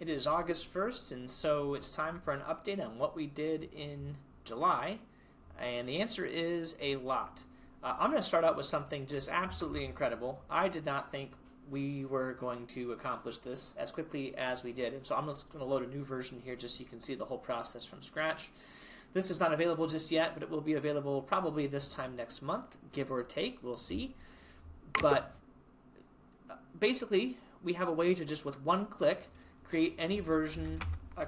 It is August 1st, and so it's time for an update on what we did in July. And the answer is a lot. I'm going to start out with something just absolutely incredible. I did not think we were going to accomplish this as quickly as we did. And so I'm just going to load a new version here just so you can see the whole process from scratch. This is not available just yet, but it will be available probably this time next month, give or take. We'll see. But basically, we have a way to just with one click create any version,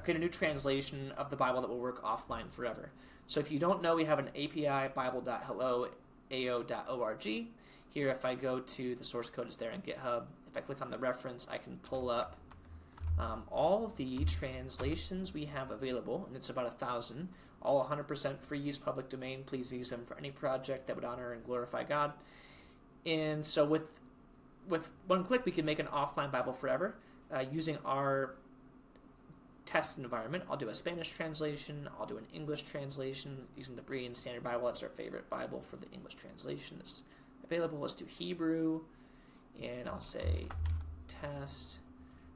create a new translation of the Bible that will work offline forever. So if you don't know, we have an API, bible.hello.ao.org. Here, if I go to the source code is there in GitHub, if I click on the reference, I can pull up all the translations we have available, and it's about 1,000, all 100% free use, public domain. Please use them for any project that would honor and glorify God. And so with one click, we can make an offline Bible forever using our test environment. I'll do a Spanish translation. I'll do an English translation using the Berean Standard Bible. That's our favorite Bible for the English translation. It's available. Let's do Hebrew, and I'll say test.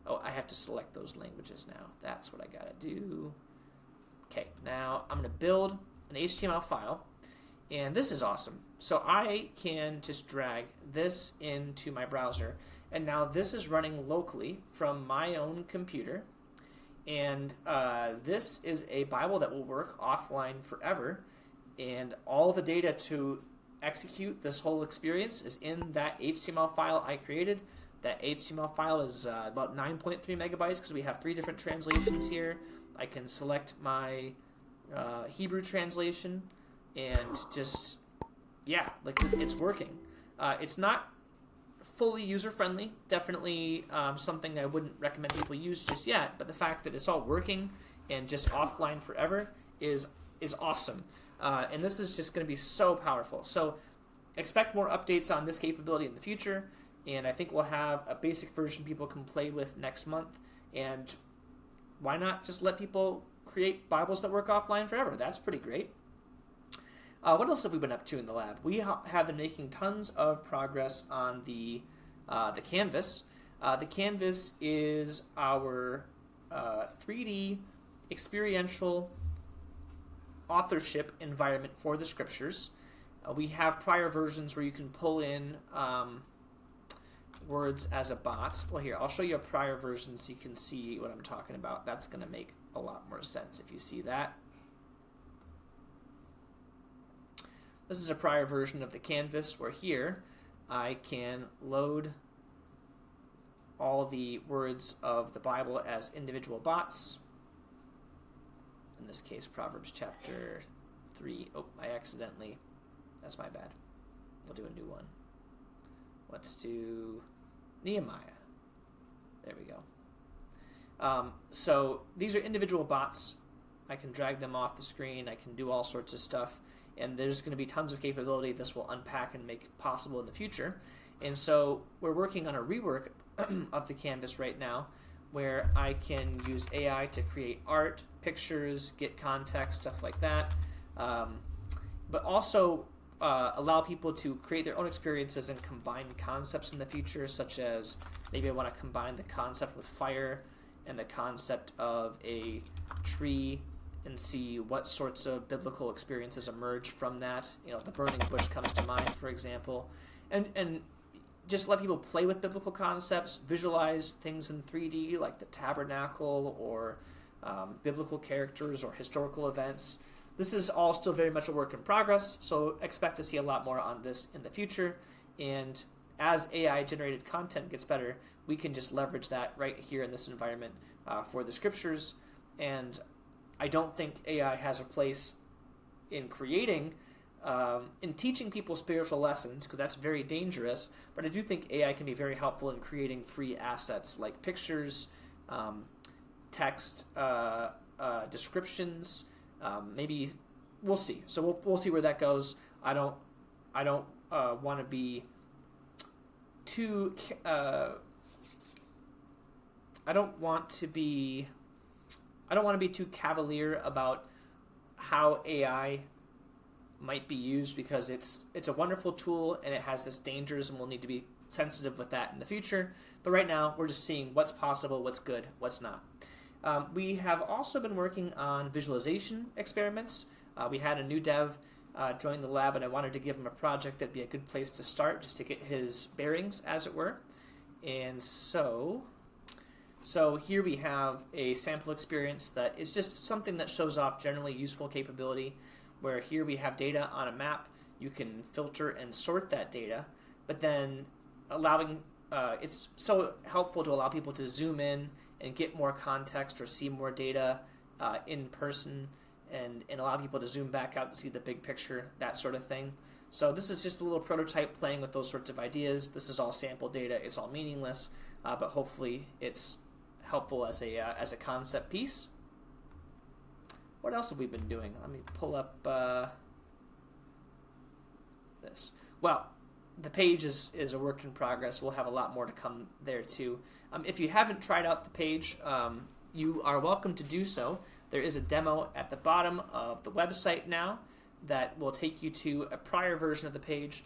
Oh, I have to select those languages now. That's what I gotta do. Okay, now I'm gonna build an HTML file, and this is awesome. So I can just drag this into my browser, and now this is running locally from my own computer. And this is a Bible that will work offline forever, and all the data to execute this whole experience is in that HTML file I created. That HTML file is about 9.3 megabytes because we have 3 different translations here. I can select my Hebrew translation and just, yeah, like it's working. It's not fully user-friendly, definitely something I wouldn't recommend people use just yet, but the fact that it's all working and just offline forever is awesome. And this is just going to be so powerful. So expect more updates on this capability in the future, and I think we'll have a basic version people can play with next month. And why not just let people create Bibles that work offline forever? That's pretty great. What else have we been up to in the lab? We have been making tons of progress on the Canvas. The Canvas is our 3D experiential authorship environment for the scriptures. We have prior versions where you can pull in words as a bot. Well, here, I'll show you a prior version so you can see what I'm talking about. That's going to make a lot more sense if you see that. This is a prior version of the Canvas where here I can load all the words of the Bible as individual bots. In this case, Proverbs chapter 3. Oh, that's my bad. We'll do a new one. Let's do Nehemiah. There we go. So these are individual bots. I can drag them off the screen. I can do all sorts of stuff. And there's going to be tons of capability this will unpack and make possible in the future. And so we're working on a rework of the Canvas right now where I can use AI to create art, pictures, get context, stuff like that. But also allow people to create their own experiences and combine concepts in the future, such as maybe I want to combine the concept with fire and the concept of a tree and see what sorts of biblical experiences emerge from that. You know, the burning bush comes to mind, for example. And just let people play with biblical concepts, visualize things in 3D like the tabernacle or biblical characters or historical events. This is all still very much a work in progress, so expect to see a lot more on this in the future. And as AI-generated content gets better, we can just leverage that right here in this environment for the scriptures. And I don't think AI has a place in creating, in teaching people spiritual lessons, because that's very dangerous, but I do think AI can be very helpful in creating free assets like pictures, text, descriptions, maybe we'll see. So we'll see where that goes. I don't want to be too I don't want to be too cavalier about how AI might be used, because it's a wonderful tool and it has its dangers, and we'll need to be sensitive with that in the future. But right now, we're just seeing what's possible, what's good, what's not. We have also been working on visualization experiments. We had a new dev join the lab, and I wanted to give him a project that'd be a good place to start, just to get his bearings, as it were. And so here we have a sample experience that is just something that shows off generally useful capability, where here we have data on a map. You can filter and sort that data, but then allowing it's so helpful to allow people to zoom in and get more context or see more data in person, and allow people to zoom back out to see the big picture, that sort of thing. So this is just a little prototype playing with those sorts of ideas. This is all sample data. It's all meaningless, but hopefully it's helpful as a concept piece. What else have we been doing? Let me pull up this. Well, the page is a work in progress. We'll have a lot more to come there too. If you haven't tried out the page, you are welcome to do so. There is a demo at the bottom of the website now that will take you to a prior version of the page.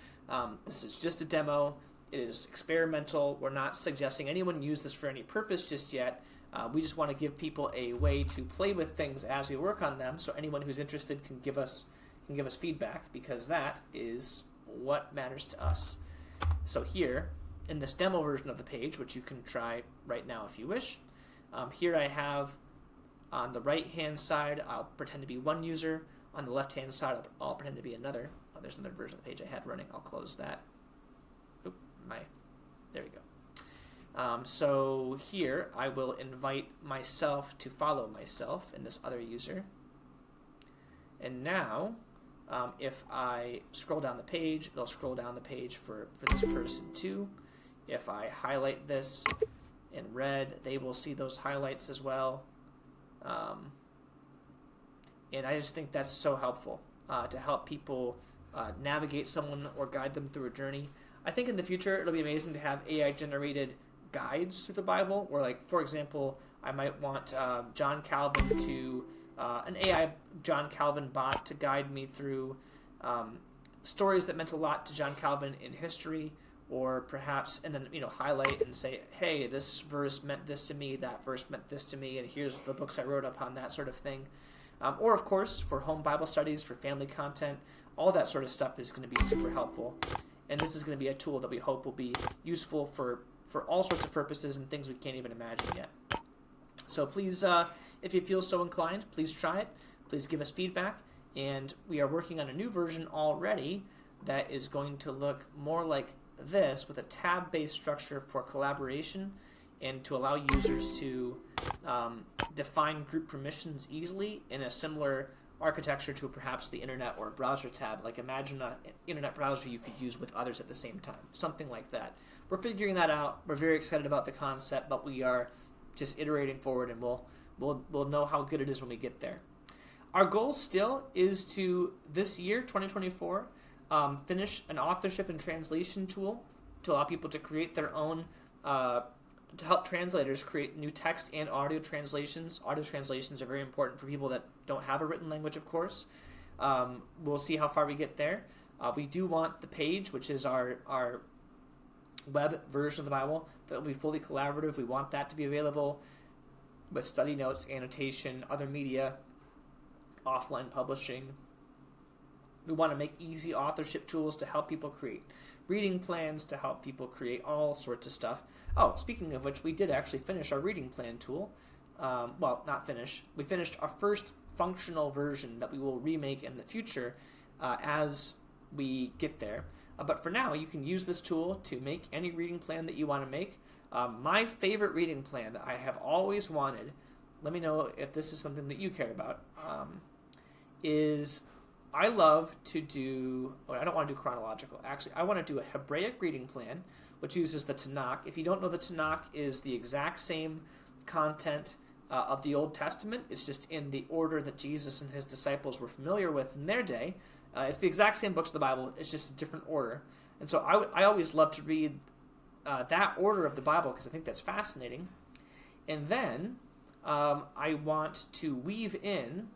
This is just a demo. It is experimental. We're not suggesting anyone use this for any purpose just yet. We just want to give people a way to play with things as we work on them, so anyone who's interested can give us feedback, because that is what matters to us. So here, in this demo version of the page, which you can try right now if you wish, here I have on the right-hand side, I'll pretend to be one user. On the left-hand side, I'll pretend to be another. Oh, there's another version of the page I had running. I'll close that. There we go. So here, I will invite myself to follow myself in this other user. And now, if I scroll down the page, it'll scroll down the page for this person too. If I highlight this in red, they will see those highlights as well. And I just think that's so helpful to help people navigate someone or guide them through a journey. I think in the future it'll be amazing to have AI-generated guides through the Bible, where, like, for example, I might want John Calvin to an AI John Calvin bot to guide me through stories that meant a lot to John Calvin in history, or perhaps, and then highlight and say, hey, this verse meant this to me, that verse meant this to me, and here's the books I wrote upon, that sort of thing. Or, of course, for home Bible studies, for family content, all that sort of stuff is going to be super helpful. And this is going to be a tool that we hope will be useful for all sorts of purposes and things we can't even imagine yet. So please, if you feel so inclined, please try it. Please give us feedback. And we are working on a new version already that is going to look more like this, with a tab-based structure for collaboration and to allow users to define group permissions easily in a similar architecture to perhaps the internet or a browser tab. Like, imagine an internet browser you could use with others at the same time, something like that. We're figuring that out. We're very excited about the concept, but we are just iterating forward, and we'll know how good it is when we get there. Our goal still is to, this year, 2024, finish an authorship and translation tool to allow people to create their own, to help translators create new text and audio translations. Audio translations are very important for people that don't have a written language, of course. We'll see how far we get there. We do want the page, which is our web version of the Bible, that will be fully collaborative. We want that to be available with study notes, annotation, other media, offline publishing. We want to make easy authorship tools to help people create reading plans, to help people create all sorts of stuff. Oh, speaking of which, we did actually finish our reading plan tool. Well, not finish. We finished our first functional version that we will remake in the future as we get there. But for now, you can use this tool to make any reading plan that you want to make. My favorite reading plan that I have always wanted, let me know if this is something that you care about, is I love to do, I don't want to do chronological. Actually, I want to do a Hebraic reading plan, which uses the Tanakh. If you don't know, the Tanakh is the exact same content of the Old Testament. It's just in the order that Jesus and his disciples were familiar with in their day. It's the exact same books of the Bible. It's just a different order. And so I always love to read that order of the Bible because I think that's fascinating. And then I want to weave in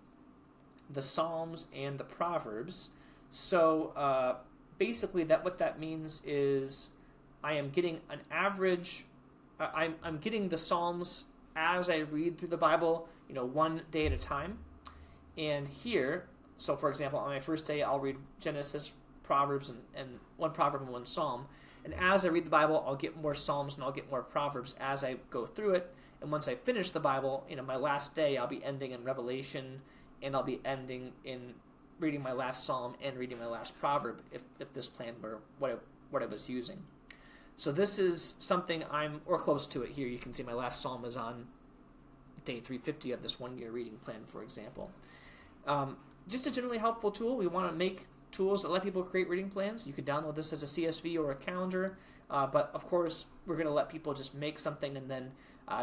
the Psalms and the Proverbs. So basically what that means is I am getting an average. I'm getting the Psalms as I read through the Bible, one day at a time. And here, so for example, on my first day, I'll read Genesis, Proverbs, and one Proverb and one Psalm. And as I read the Bible, I'll get more Psalms and I'll get more Proverbs as I go through it. And once I finish the Bible, my last day, I'll be ending in Revelation, and I'll be ending in reading my last Psalm and reading my last Proverb, if this plan were what I was using. So this is something or close to it here. You can see my last Psalm is on day 350 of this 1 year reading plan, for example. Just a generally helpful tool. We want to make tools that let people create reading plans. You could download this as a CSV or a calendar, but of course we're going to let people just make something and then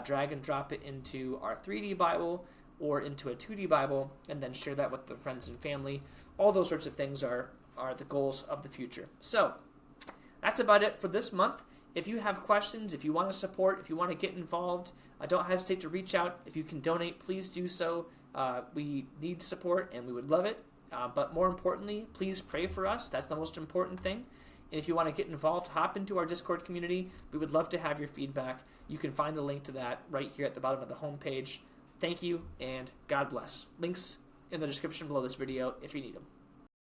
drag and drop it into our 3D Bible or into a 2D Bible, and then share that with their friends and family. All those sorts of things are the goals of the future. So that's about it for this month. If you have questions, if you want to support, if you want to get involved, don't hesitate to reach out. If you can donate, please do so. We need support, and we would love it. But more importantly, please pray for us. That's the most important thing. And if you want to get involved, hop into our Discord community. We would love to have your feedback. You can find the link to that right here at the bottom of the homepage. Thank you, and God bless. Links in the description below this video if you need them.